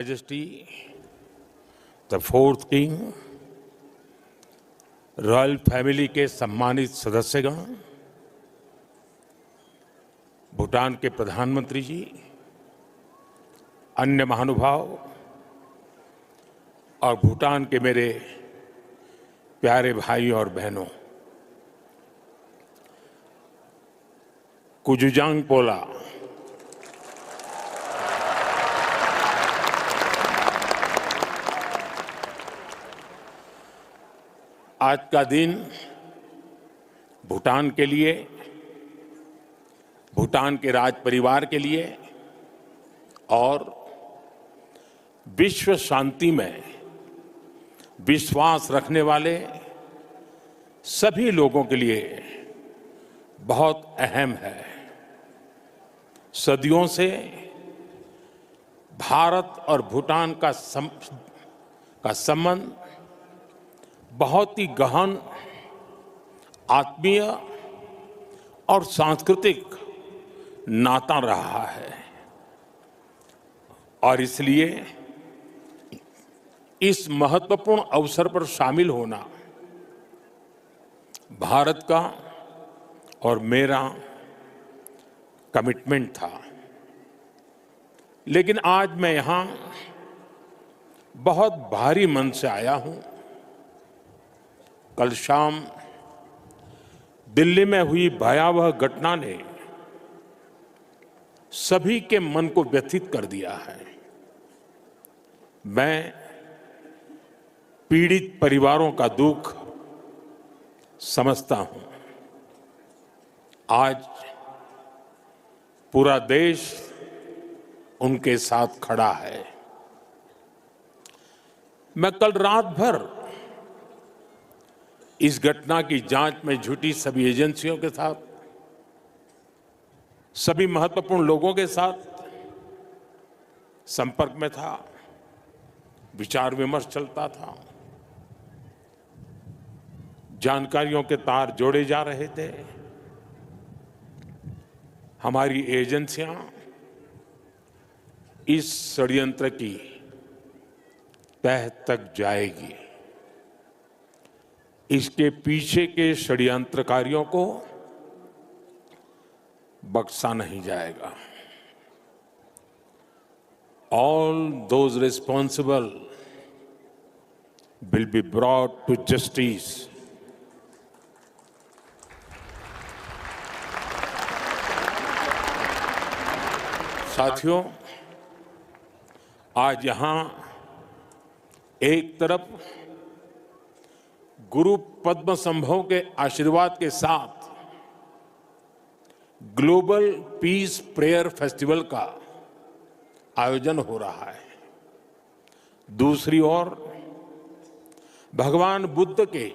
Majesty, the fourth king, royal family के सम्मानित सदस्यगण, भूटान के प्रधानमंत्री जी, अन्य महानुभाव और भूटान के मेरे प्यारे भाई और बहनों, कुजुजांग पोला आज का दिन भूटान के लिए, भूटान के राज परिवार के लिए और विश्व शांति में विश्वास रखने वाले सभी लोगों के लिए बहुत अहम है। सदियों से भारत और भूटान का संबंध बहुत ही गहन, आत्मीय और सांस्कृतिक नाता रहा है और इसलिए इस महत्वपूर्ण अवसर पर शामिल होना भारत का और मेरा कमिटमेंट था। लेकिन आज मैं यहां बहुत भारी मन से आया हूं। कल शाम दिल्ली में हुई भयावह घटना ने सभी के मन को व्यथित कर दिया है। मैं पीड़ित परिवारों का दुख समझता हूं। आज पूरा देश उनके साथ खड़ा है। मैं कल रात भर इस घटना की जांच में जुटी सभी एजेंसियों के साथ, सभी महत्वपूर्ण लोगों के साथ संपर्क में था, विचार विमर्श चलता था, जानकारियों के तार जोड़े जा रहे थे। हमारी एजेंसियां इस षड्यंत्र की तह तक जाएगी। इसके पीछे के षड्यंत्रकारियों को बख्शा नहीं जाएगा। All those responsible will be brought to justice. साथियों, आज यहां एक तरफ गुरु पद्म संभव के आशीर्वाद के साथ ग्लोबल पीस प्रेयर फेस्टिवल का आयोजन हो रहा है, दूसरी ओर भगवान बुद्ध के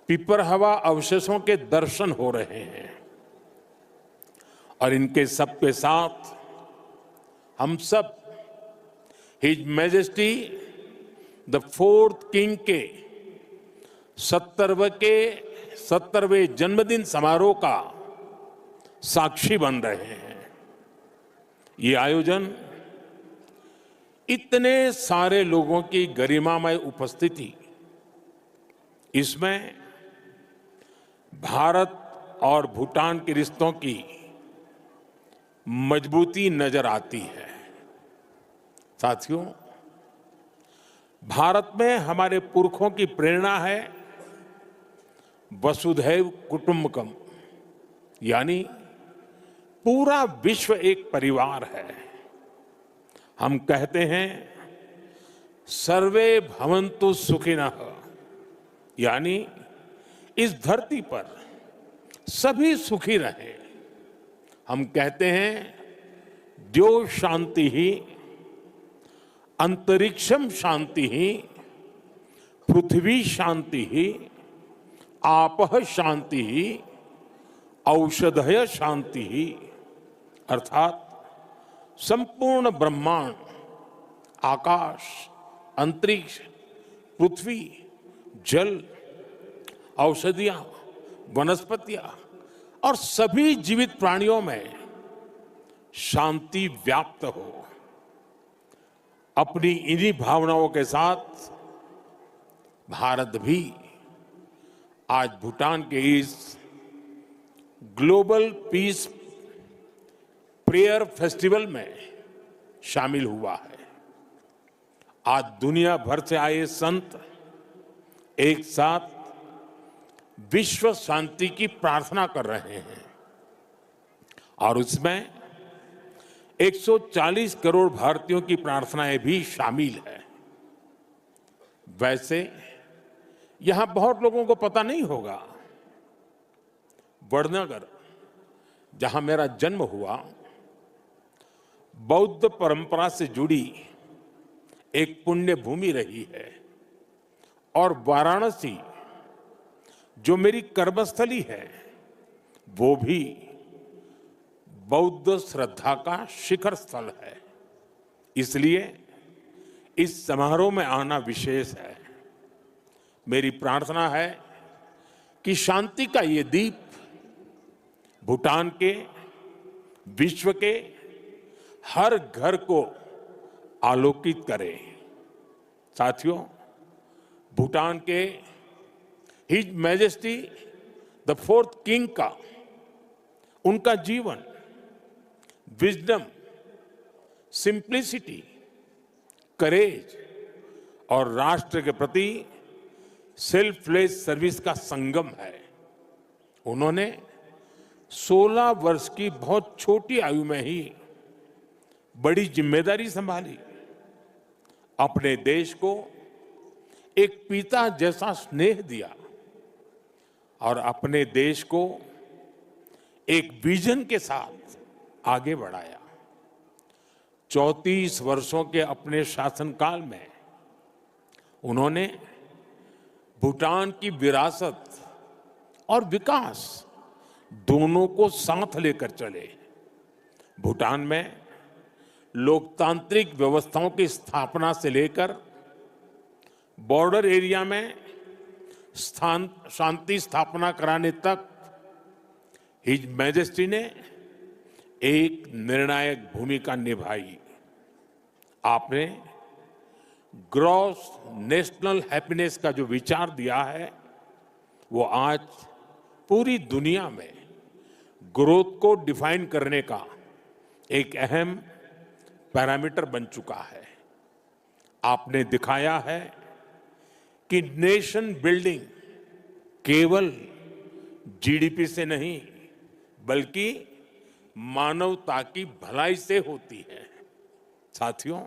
पिपरहवा अवशेषों के दर्शन हो रहे हैं और इनके सबके साथ हम सब his majesty the fourth king के 70वें जन्मदिन समारोह का साक्षी बन रहे हैं। ये आयोजन इतने सारे लोगों की गरिमामय उपस्थिति, इसमें भारत और भूटान के रिश्तों की मजबूती नजर आती है। साथियों, भारत में हमारे पुरखों की प्रेरणा है वसुधैव कुटुंबकम, यानी पूरा विश्व एक परिवार है। हम कहते हैं सर्वे भवन्तु सुखिनः, यानी इस धरती पर सभी सुखी रहें। हम कहते हैं द्यो शांति ही, अंतरिक्षम शांति ही, पृथ्वी शांति ही, आपः शांति ही, औषधय शांति ही, अर्थात संपूर्ण ब्रह्मांड, आकाश, अंतरिक्ष, पृथ्वी, जल, औषधियां, वनस्पतियां और सभी जीवित प्राणियों में शांति व्याप्त हो। अपनी इन्हीं भावनाओं के साथ भारत भी आज भूटान के इस ग्लोबल पीस प्रेयर फेस्टिवल में शामिल हुआ है। आज दुनिया भर से आए संत एक साथ विश्व शांति की प्रार्थना कर रहे हैं और उसमें 140 करोड़ भारतीयों की प्रार्थनाएं भी शामिल है। वैसे यहां बहुत लोगों को पता नहीं होगा, वडनगर जहां मेरा जन्म हुआ, बौद्ध परंपरा से जुड़ी एक पुण्य भूमि रही है और वाराणसी जो मेरी कर्मस्थली है वो भी बौद्ध श्रद्धा का शिखर स्थल है। इसलिए इस समारोह में आना विशेष है। मेरी प्रार्थना है कि शांति का ये दीप भूटान के, विश्व के हर घर को आलोकित करे। साथियों, भूटान के his majesty the fourth king का उनका जीवन विजडम, सिंप्लिसिटी, करेज और राष्ट्र के प्रति सेल्फलेस सर्विस का संगम है। उन्होंने 16 वर्ष की बहुत छोटी आयु में ही बड़ी जिम्मेदारी संभाली, अपने देश को एक पिता जैसा स्नेह दिया और अपने देश को एक विजन के साथ आगे बढ़ाया। 34 वर्षों के अपने शासनकाल में उन्होंने भूटान की विरासत और विकास दोनों को साथ लेकर चले। भूटान में लोकतांत्रिक व्यवस्थाओं की स्थापना से लेकर बॉर्डर एरिया में शांति स्थापना कराने तक हिज मैजेस्टी ने एक निर्णायक भूमिका निभाई। आपने ग्रॉस नेशनल हैप्पीनेस का जो विचार दिया है वो आज पूरी दुनिया में ग्रोथ को डिफाइन करने का एक अहम पैरामीटर बन चुका है। आपने दिखाया है कि नेशन बिल्डिंग केवल जीडीपी से नहीं बल्कि मानवता की भलाई से होती है। साथियों,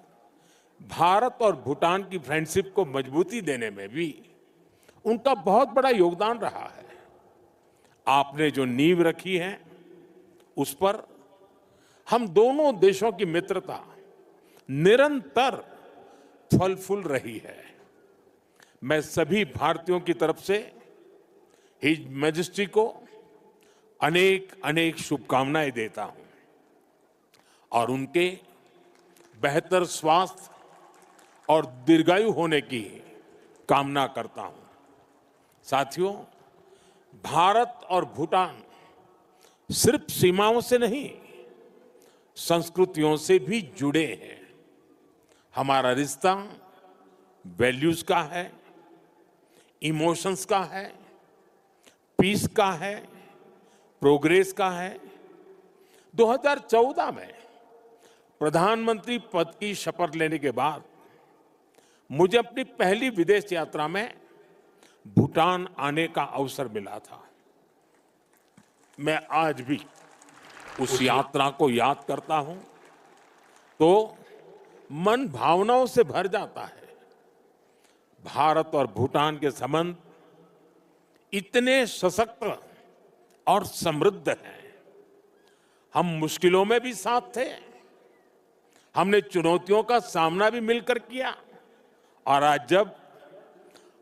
भारत और भूटान की फ्रेंडशिप को मजबूती देने में भी उनका बहुत बड़ा योगदान रहा है। आपने जो नींव रखी है उस पर हम दोनों देशों की मित्रता निरंतर फल फूल रही है। मैं सभी भारतीयों की तरफ से हिज मैजेस्टी को अनेक अनेक शुभकामनाएं देता हूं और उनके बेहतर स्वास्थ्य और दीर्घायु होने की कामना करता हूं। साथियों, भारत और भूटान सिर्फ सीमाओं से नहीं, संस्कृतियों से भी जुड़े हैं। हमारा रिश्ता वैल्यूज का है, इमोशंस का है, पीस का है, प्रोग्रेस का है। 2014 में प्रधानमंत्री पद की शपथ लेने के बाद मुझे अपनी पहली विदेश यात्रा में भूटान आने का अवसर मिला था। मैं आज भी उस यात्रा को याद करता हूं तो मन भावनाओं से भर जाता है। भारत और भूटान के संबंध इतने सशक्त और समृद्ध हैं। हम मुश्किलों में भी साथ थे, हमने चुनौतियों का सामना भी मिलकर किया और आज जब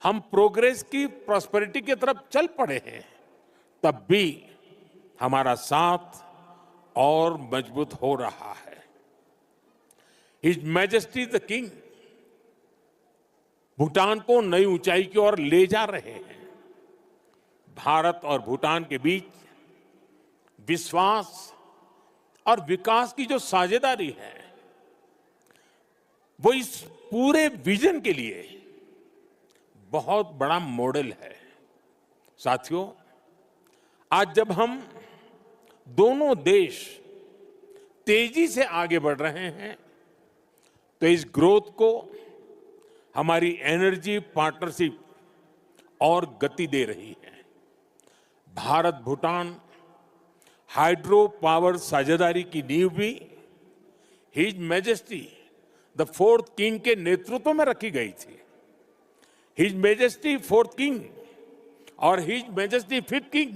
हम प्रोग्रेस की प्रॉस्पेरिटी की तरफ चल पड़े हैं तब भी हमारा साथ और मजबूत हो रहा है। His majesty the king Bhutan को नई ऊंचाई की ओर ले जा रहे हैं। भारत और भूटान के बीच विश्वास और विकास की जो साझेदारी है वो इस पूरे विजन के लिए बहुत बड़ा मॉडल है। साथियों, आज जब हम दोनों देश तेजी से आगे बढ़ रहे हैं, तो इस ग्रोथ को हमारी एनर्जी पार्टनरशिप और गति दे रही है। भारत भूटान हाइड्रो पावर साझेदारी की नींव भी his majesty the fourth king के नेतृत्व में रखी गई थी। हिज मैजेस्टी फोर्थ किंग और हिज मैजेस्टी फिफ्थ किंग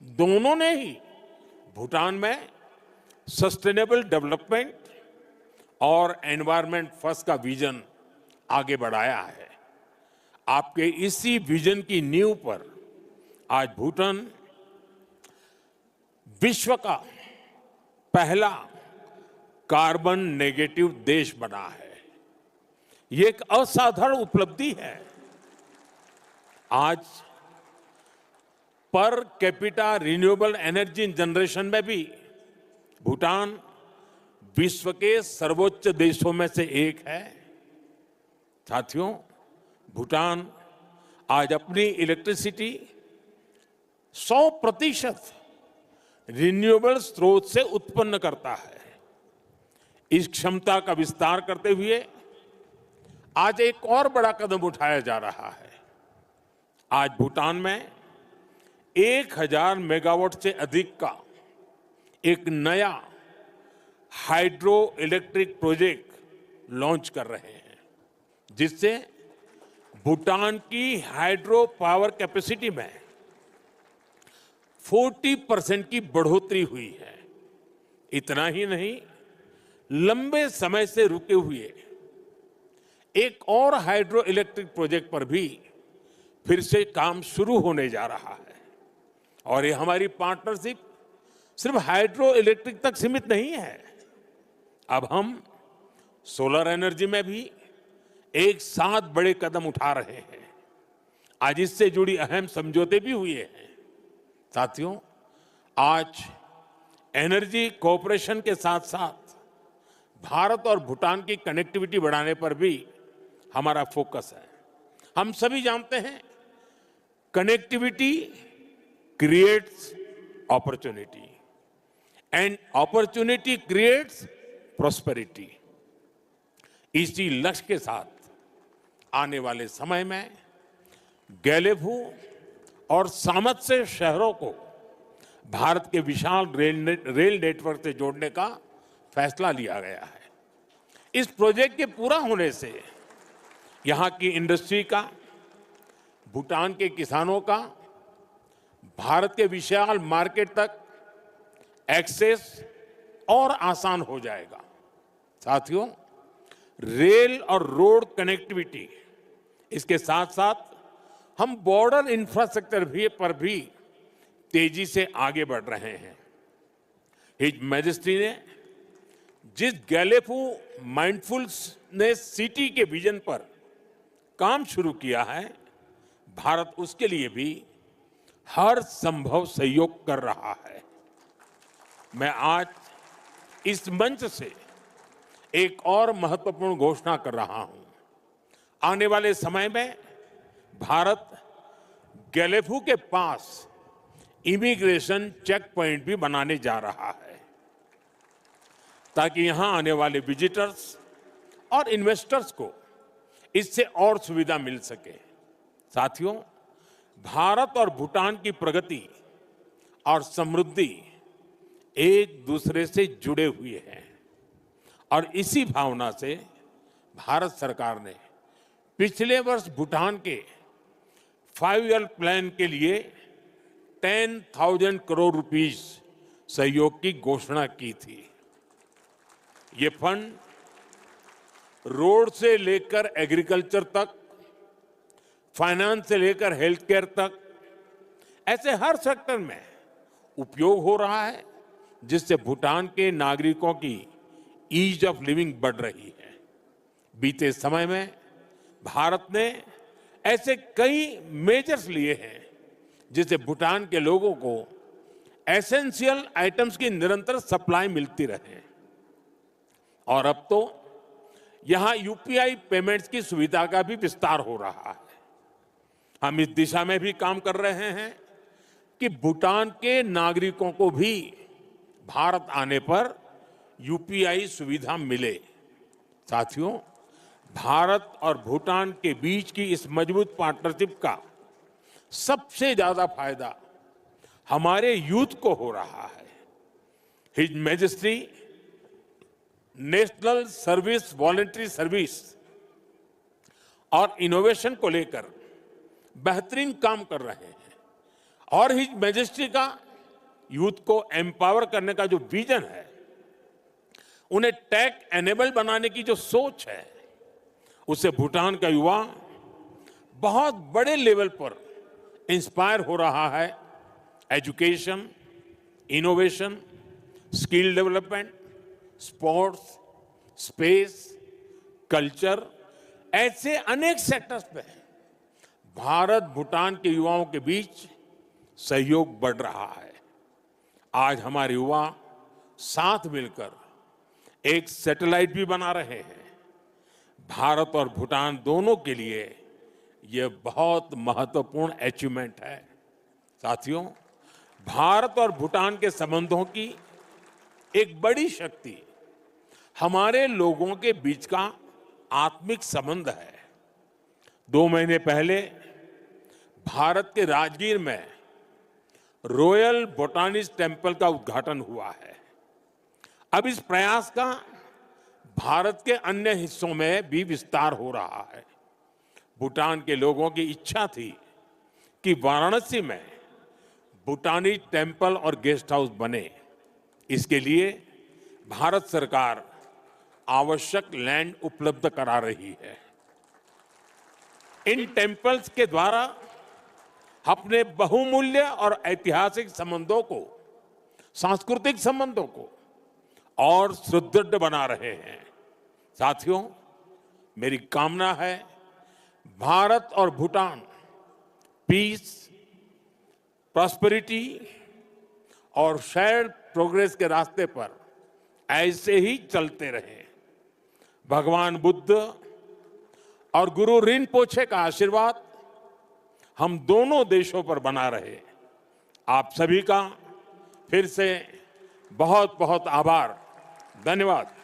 दोनों ने ही भूटान में सस्टेनेबल डेवलपमेंट और एनवायरनमेंट फर्स्ट का विजन आगे बढ़ाया है। आपके इसी विजन की नींव पर आज भूटान विश्व का पहला कार्बन नेगेटिव देश बना है। ये एक असाधारण उपलब्धि है। आज per capita renewable energy generation में भी भूटान विश्व के सर्वोच्च देशों में से एक है। साथियों, भूटान आज अपनी इलेक्ट्रिसिटी 100% रिन्यूएबल स्रोत से उत्पन्न करता है। इस क्षमता का विस्तार करते हुए आज एक और बड़ा कदम उठाया जा रहा है। आज भूटान में 1000 मेगावाट से अधिक का एक नया हाइड्रो इलेक्ट्रिक प्रोजेक्ट लॉन्च कर रहे हैं, जिससे भूटान की हाइड्रो पावर कैपेसिटी में 40% की बढ़ोतरी हुई है। इतना ही नहीं, लंबे समय से रुके हुए एक और हाइड्रो इलेक्ट्रिक प्रोजेक्ट पर भी फिर से काम शुरू होने जा रहा है। और ये हमारी पार्टनरशिप सिर्फ हाइड्रो इलेक्ट्रिक तक सीमित नहीं है। अब हम सोलर एनर्जी में भी एक साथ बड़े कदम उठा रहे हैं। आज इससे जुड़ी अहम समझौते भी हुए हैं। साथियों, आज एनर्जी कोऑपरेशन के साथ साथ भारत और भूटान की कनेक्टिविटी बढ़ाने पर भी हमारा फोकस है। हम सभी जानते हैं, connectivity creates opportunity and opportunity creates prosperity. इसी लक्ष्य के साथ आने वाले समय में गैलेफू और सामर्थ्य शहरों को भारत के विशाल रेल नेटवर्क से जोड़ने का फैसला लिया गया है। इस प्रोजेक्ट के पूरा होने से यहां की इंडस्ट्री का, भूटान के किसानों का भारत के विशाल मार्केट तक एक्सेस और आसान हो जाएगा। साथियों, रेल और रोड कनेक्टिविटी, इसके साथ साथ हम बॉर्डर इंफ्रास्ट्रक्चर पर भी तेजी से आगे बढ़ रहे हैं। हिज मैजेस्टी ने जिस गैलेफू माइंडफुलनेस सिटी के विजन पर काम शुरू किया है, भारत उसके लिए भी हर संभव सहयोग कर रहा है। मैं आज इस मंच से एक और महत्वपूर्ण घोषणा कर रहा हूं। आने वाले समय में भारत गैलेफू के पास इमिग्रेशन चेक पॉइंट भी बनाने जा रहा है, ताकि यहां आने वाले विजिटर्स और इन्वेस्टर्स को इससे और सुविधा मिल सके। साथियों, भारत और भूटान की प्रगति और समृद्धि एक दूसरे से जुड़े हुए हैं, और इसी भावना से भारत सरकार ने पिछले वर्ष भूटान के 5 ईयर प्लान के लिए 10,000 करोड़ रुपीस सहयोग की घोषणा की थी। ये फंड रोड से लेकर एग्रीकल्चर तक, फाइनेंस से लेकर हेल्थ केयर तक, ऐसे हर सेक्टर में उपयोग हो रहा है, जिससे भूटान के नागरिकों की ईज ऑफ लिविंग बढ़ रही है। बीते समय में भारत ने ऐसे कई मेजर्स लिए हैं, जिससे भूटान के लोगों को एसेंशियल आइटम्स की निरंतर सप्लाई मिलती रहे। और अब तो यहां यूपीआई पेमेंट्स की सुविधा का भी विस्तार हो रहा है। हम इस दिशा में भी काम कर रहे हैं कि भूटान के नागरिकों को भी भारत आने पर यूपीआई सुविधा मिले। साथियों, भारत और भूटान के बीच की इस मजबूत पार्टनरशिप का सबसे ज्यादा फायदा हमारे यूथ को हो रहा है। His majesty national service voluntary service और इनोवेशन को लेकर बेहतरीन काम कर रहे हैं और हिज मैजेस्टी का यूथ को एम्पावर करने का जो विजन है, उन्हें टेक एनेबल बनाने की जो सोच है, उससे भूटान का युवा बहुत बड़े लेवल पर इंस्पायर हो रहा है। Education, innovation, skill development, sports, space, culture, ऐसे अनेक सेक्टर्स पे भारत भूटान के युवाओं के बीच सहयोग बढ़ रहा है। आज हमारे युवा साथ मिलकर एक सैटेलाइट भी बना रहे हैं। भारत और भूटान दोनों के लिए यह बहुत महत्वपूर्ण अचीवमेंट है। साथियों, भारत और भूटान के संबंधों की एक बड़ी शक्ति हमारे लोगों के बीच का आत्मिक संबंध है। 2 महीने पहले भारत के राजगीर में रॉयल बोटानिस्ट टेम्पल का उद्घाटन हुआ है। अब इस प्रयास का भारत के अन्य हिस्सों में भी विस्तार हो रहा है। भूटान के लोगों की इच्छा थी कि वाराणसी में भूटानी टेम्पल और गेस्ट हाउस बने। इसके लिए भारत सरकार आवश्यक लैंड उपलब्ध करा रही है। इन टेम्पल्स के द्वारा अपने बहुमूल्य और ऐतिहासिक संबंधों को, सांस्कृतिक संबंधों को और सुदृढ़ बना रहे हैं। साथियों, मेरी कामना है भारत और भूटान पीस, प्रॉस्पेरिटी और शेयर्ड प्रोग्रेस के रास्ते पर ऐसे ही चलते रहे। भगवान बुद्ध और गुरु रिनपोछे का आशीर्वाद हम दोनों देशों पर बना रहे। आप सभी का फिर से बहुत बहुत आभार। धन्यवाद।